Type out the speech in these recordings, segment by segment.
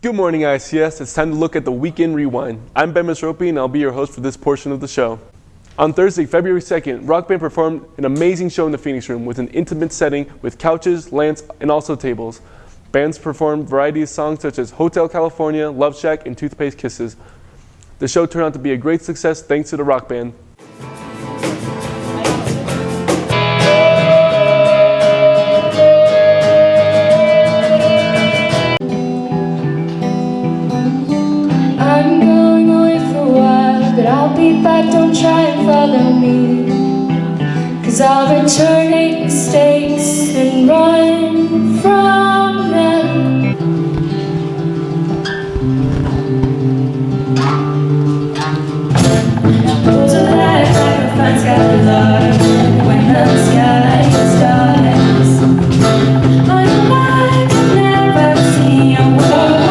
Good morning, IACS. It's time to look at the Weekend Rewind. I'm Ben Misropi, and I'll be your host for this portion of the show. On Thursday, February 2nd, Rock Band performed an amazing show in the Phoenix Room with an intimate setting with couches, lamps, and also tables. Bands performed a variety of songs such as Hotel California, Love Shack, and Toothpaste Kisses. The show turned out to be a great success thanks to the Rock Band. I'll be back, don't try and follow me, 'cause I'll return 8 mistakes and run from them. Pulls a light like a fine sky below when the sky starts. On a life I've never seen a world.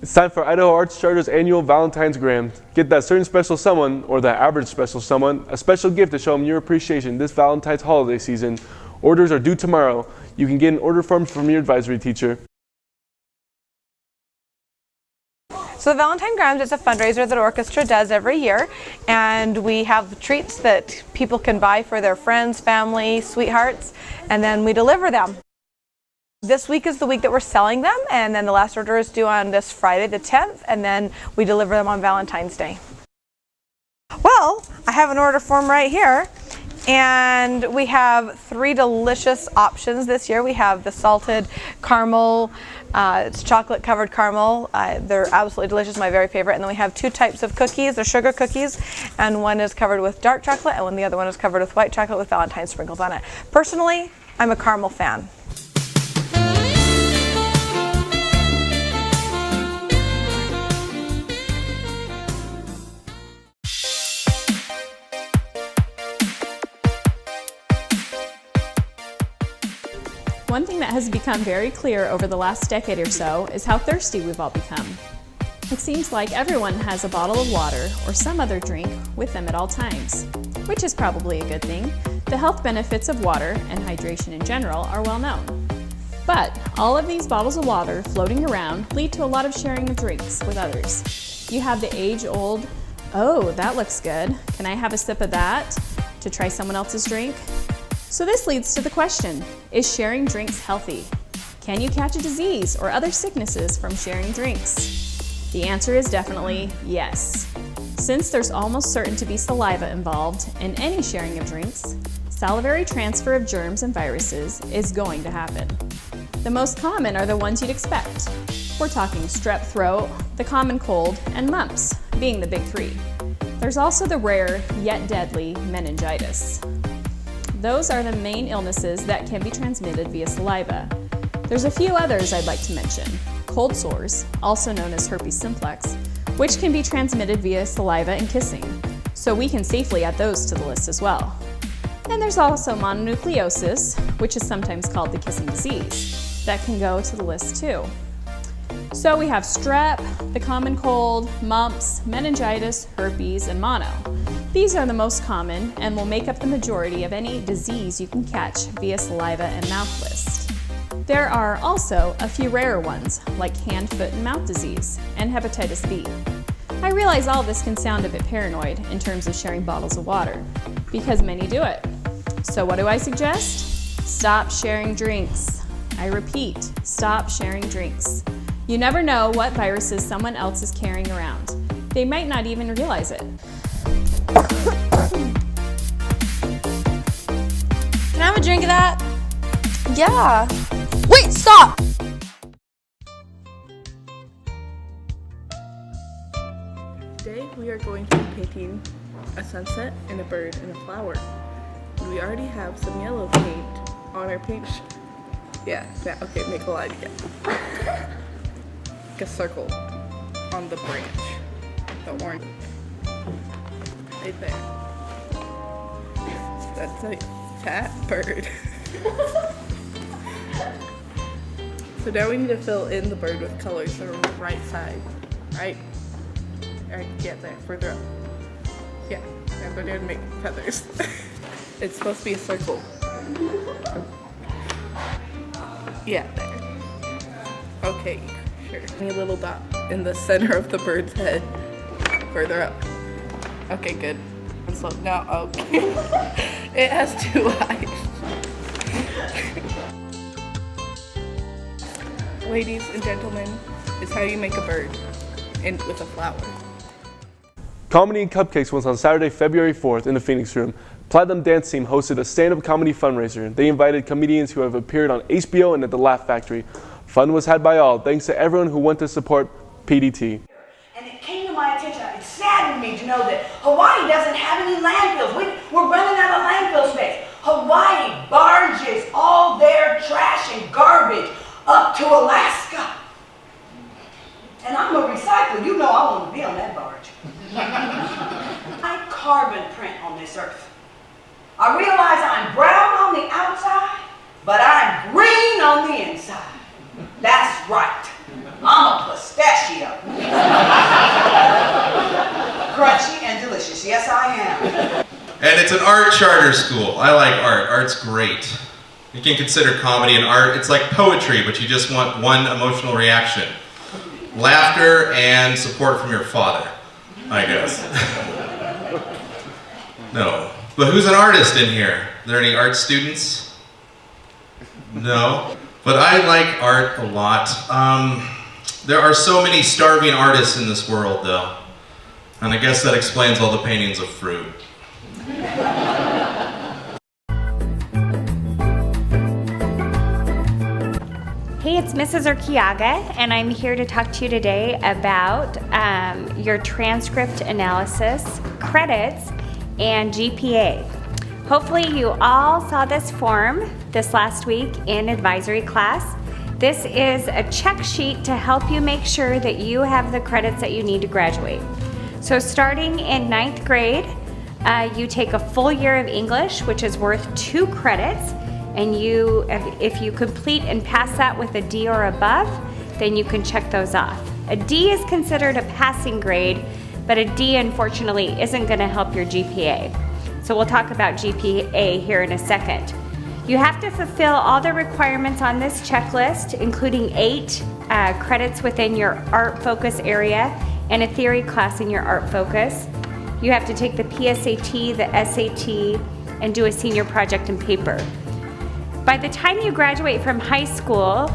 It's time for Idaho Arts Charter's annual Valentine's Gram. Get that certain special someone, or that average special someone, a special gift to show them your appreciation this Valentine's holiday season. Orders are due tomorrow. You can get an order form from your advisory teacher. So the Valentine Grams is a fundraiser that orchestra does every year, and we have treats that people can buy for their friends, family, sweethearts, and then we deliver them. This week is the week that we're selling them, and then the last order is due on this Friday the 10th, and then we deliver them on Valentine's Day. Well, I have an order form right here, and we have 3 delicious options this year. We have the salted caramel, it's chocolate covered caramel. They're absolutely delicious, my very favorite. And then we have 2 types of cookies. They're sugar cookies, and one is covered with dark chocolate, and the other one is covered with white chocolate with Valentine's sprinkles on it. Personally, I'm a caramel fan. One thing that has become very clear over the last decade or so is how thirsty we've all become. It seems like everyone has a bottle of water or some other drink with them at all times, which is probably a good thing. The health benefits of water and hydration in general are well known. But all of these bottles of water floating around lead to a lot of sharing of drinks with others. You have the age-old, "Oh, that looks good. Can I have a sip of that?" to try someone else's drink. So this leads to the question, is sharing drinks healthy? Can you catch a disease or other sicknesses from sharing drinks? The answer is definitely yes. Since there's almost certain to be saliva involved in any sharing of drinks, salivary transfer of germs and viruses is going to happen. The most common are the ones you'd expect. We're talking strep throat, the common cold, and mumps, being the big 3. There's also the rare yet deadly meningitis. Those are the main illnesses that can be transmitted via saliva. There's a few others I'd like to mention. Cold sores, also known as herpes simplex, which can be transmitted via saliva and kissing, so we can safely add those to the list as well. And there's also mononucleosis, which is sometimes called the kissing disease, that can go to the list too. So we have strep, the common cold, mumps, meningitis, herpes, and mono. These are the most common and will make up the majority of any disease you can catch via saliva and mouth list. There are also a few rarer ones, like hand, foot, and mouth disease, and hepatitis B. I realize all this can sound a bit paranoid in terms of sharing bottles of water, because many do it. So what do I suggest? Stop sharing drinks. I repeat, stop sharing drinks. You never know what viruses someone else is carrying around. They might not even realize it. Can I have a drink of that? Yeah. Wait, stop! Today we are going to be painting a sunset and a bird and a flower. And we already have some yellow paint on our paint yeah, okay, make a line again. Like a circle on the branch. The orange. Right there. That's it. cat, bird. So now we need to fill in the bird with colors from the right side, right? Alright, get there, further up. Yeah, and we're gonna make feathers. It's supposed to be a circle. Yeah, there. Okay, sure. A little dot in the center of the bird's head. Further up. Okay, good. And slow. Now, okay. It has 2 eyes. Ladies and gentlemen, is how you make a bird and with a flower. Comedy and Cupcakes was on Saturday, February 4th in the Phoenix Room. Platinum Dance Team hosted a stand-up comedy fundraiser. They invited comedians who have appeared on HBO and at the Laugh Factory. Fun was had by all, thanks to everyone who went to support PDT. And it came to my attention, it saddened me to know that Hawaii doesn't have any landfills. We're running out of landfill space. Hawaii barges all their trash and garbage up to Alaska. And I'm a recycler, you know I want to be on that barge. I carbon print on this earth. I realize I'm brown on the outside, but I'm green on the inside. That's right, I'm a pistachio. Crunchy and delicious, yes I am. And it's an art charter school. I like art, art's great. You can consider comedy and art, it's like poetry, but you just want one emotional reaction. Laughter and support from your father, I guess. No. But who's an artist in here? Are there any art students? No. But I like art a lot. There are so many starving artists in this world, though. And I guess that explains all the paintings of fruit. Hey, it's Mrs. Urquiaga, and I'm here to talk to you today about your transcript analysis, credits, and GPA. Hopefully you all saw this form this last week in advisory class. This is a check sheet to help you make sure that you have the credits that you need to graduate. So starting in 9th grade, you take a full year of English, which is worth 2 credits. And if you complete and pass that with a D or above, then you can check those off. A D is considered a passing grade, but a D unfortunately isn't going to help your GPA. So we'll talk about GPA here in a second. You have to fulfill all the requirements on this checklist, including 8 credits within your art focus area and a theory class in your art focus. You have to take the PSAT, the SAT, and do a senior project and paper. By the time you graduate from high school,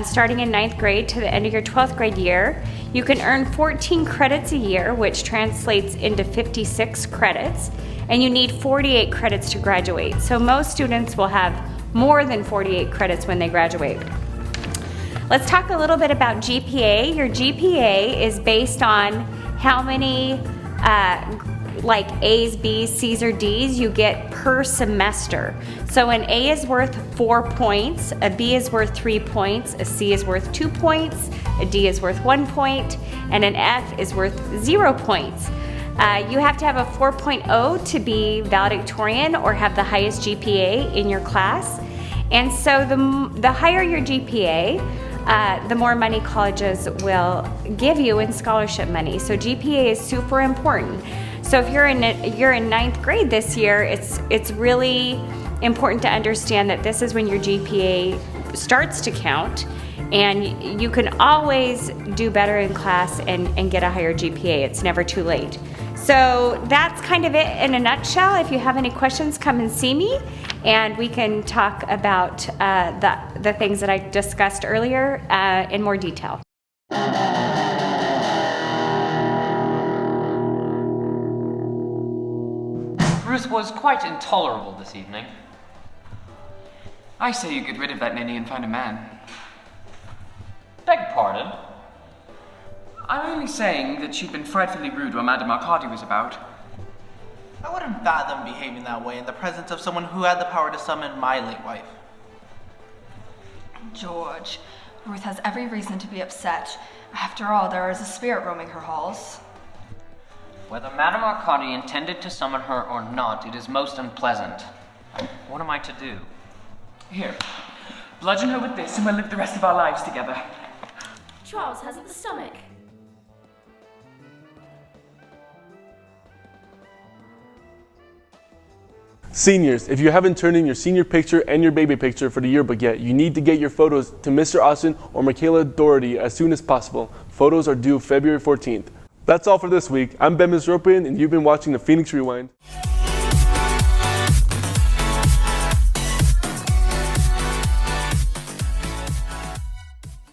starting in 9th grade to the end of your 12th grade year, you can earn 14 credits a year, which translates into 56 credits, and you need 48 credits to graduate. So most students will have more than 48 credits when they graduate. Let's talk a little bit about GPA. Your GPA is based on how many like A's, B's, C's, or D's you get per semester. So an A is worth 4 points, a B is worth 3 points, a C is worth 2 points, a D is worth 1 point, and an F is worth 0 points. You have to have a 4.0 to be valedictorian or have the highest GPA in your class. And so the higher your GPA, the more money colleges will give you in scholarship money. So GPA is super important. So if you're in 9th grade this year, it's really important to understand that this is when your GPA starts to count, and you can always do better in class and get a higher GPA. It's never too late. So that's kind of it in a nutshell. If you have any questions, come and see me, and we can talk about the things that I discussed earlier in more detail. Ruth was quite intolerable this evening. I say you get rid of that ninny and find a man. Beg pardon? I'm only saying that she'd been frightfully rude when Madame Arcadi was about. I wouldn't fathom behaving that way in the presence of someone who had the power to summon my late wife. George, Ruth has every reason to be upset. After all, there is a spirit roaming her halls. Whether Madame Arcadi intended to summon her or not, it is most unpleasant. What am I to do? Here, bludgeon her with this and we'll live the rest of our lives together. Charles hasn't the stomach. Seniors, if you haven't turned in your senior picture and your baby picture for the yearbook yet, you need to get your photos to Mr. Austin or Michaela Doherty as soon as possible. Photos are due February 14th. That's all for this week. I'm Ben Misropian, and you've been watching the Phoenix Rewind.